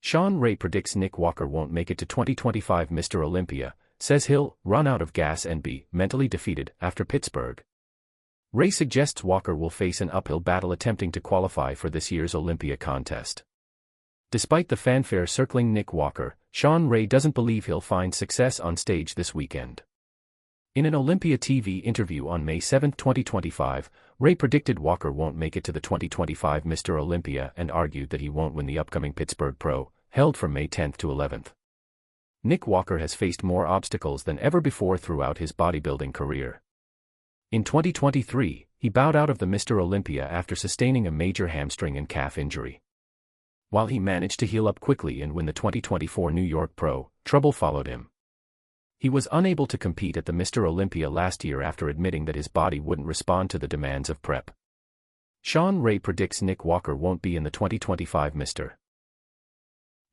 Shawn predicts Nick Walker won't make it to 2025 Mr. Olympia, says he'll run out of gas and be mentally defeated after Pittsburgh. Ray suggests Walker will face an uphill battle attempting to qualify for this year's Olympia contest. Despite the fanfare circling Nick Walker, Shawn doesn't believe he'll find success on stage this weekend. In an Olympia TV interview on May 7, 2025, Ray predicted Walker won't make it to the 2025 Mr. Olympia and argued that he won't win the upcoming Pittsburgh Pro, held from May 10 to 11. Nick Walker has faced more obstacles than ever before throughout his bodybuilding career. In 2023, he bowed out of the Mr. Olympia after sustaining a major hamstring and calf injury. While he managed to heal up quickly and win the 2024 New York Pro, trouble followed him. He was unable to compete at the Mr. Olympia last year after admitting that his body wouldn't respond to the demands of prep. Shawn predicts Nick Walker won't be in the 2025 Mr.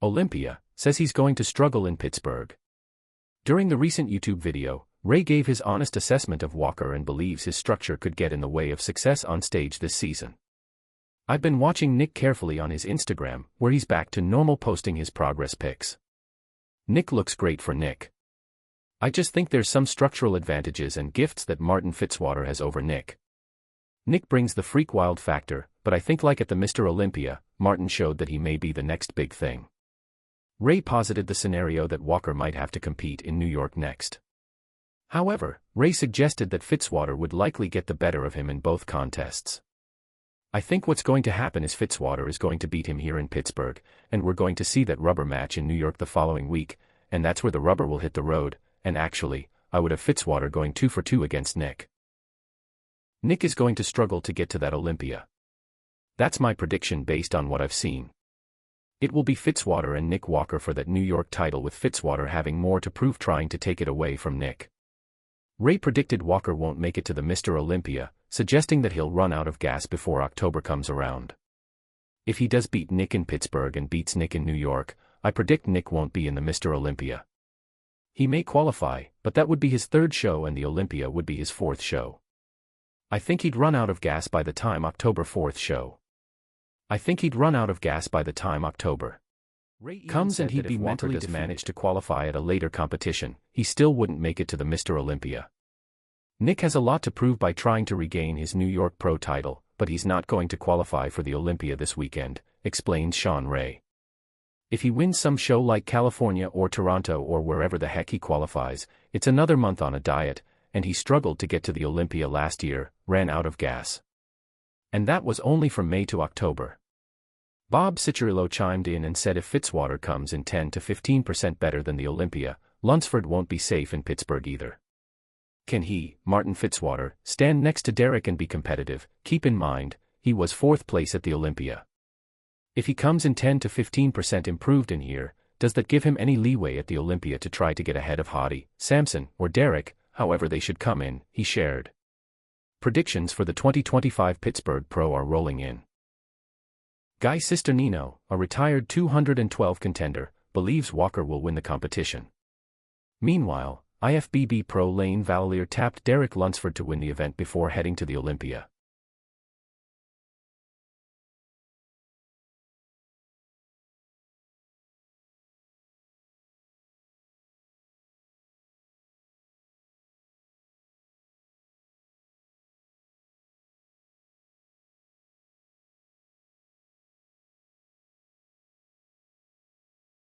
Olympia, says he's going to struggle in Pittsburgh. During the recent YouTube video, Ray gave his honest assessment of Walker and believes his structure could get in the way of success on stage this season. I've been watching Nick carefully on his Instagram, where he's back to normal posting his progress pics. Nick looks great for Nick. I just think there's some structural advantages and gifts that Martin Fitzwater has over Nick. Nick brings the freak wild factor, but I think like at the Mr. Olympia, Martin showed that he may be the next big thing. Ray posited the scenario that Walker might have to compete in New York next. However, Ray suggested that Fitzwater would likely get the better of him in both contests. I think what's going to happen is Fitzwater is going to beat him here in Pittsburgh, and we're going to see that rubber match in New York the following week, and that's where the rubber will hit the road, and actually, I would have Fitzwater going 2 for 2 against Nick. Nick is going to struggle to get to that Olympia. That's my prediction based on what I've seen. It will be Fitzwater and Nick Walker for that New York title, with Fitzwater having more to prove trying to take it away from Nick. Ray predicted Walker won't make it to the Mr. Olympia, suggesting that he'll run out of gas before October comes around. If he does beat Nick in Pittsburgh and beats Nick in New York, I predict Nick won't be in the Mr. Olympia. He may qualify, but that would be his 3rd show and the Olympia would be his 4th show. I think he'd run out of gas by the time October 4th show. I think he'd run out of gas by the time October comes, and he'd be mentally managed to qualify at a later competition, he still wouldn't make it to the Mr. Olympia. Nick has a lot to prove by trying to regain his New York Pro title, but he's not going to qualify for the Olympia this weekend, explains Shawn. If he wins some show like California or Toronto or wherever the heck he qualifies, it's another month on a diet, and he struggled to get to the Olympia last year, ran out of gas. And that was only from May to October. Bob Cicherillo chimed in and said if Fitzwater comes in 10 to 15% better than the Olympia, Lunsford won't be safe in Pittsburgh either. Can he, Martin Fitzwater, stand next to Derek and be competitive? Keep in mind, he was 4th place at the Olympia. If he comes in 10 to 15% improved in here, does that give him any leeway at the Olympia to try to get ahead of Hottie, Samson, or Derek, however they should come in, he shared. Predictions for the 2025 Pittsburgh Pro are rolling in. Guy Cisternino, a retired 212 contender, believes Walker will win the competition. Meanwhile, IFBB Pro Lane Valliere tapped Derek Lunsford to win the event before heading to the Olympia.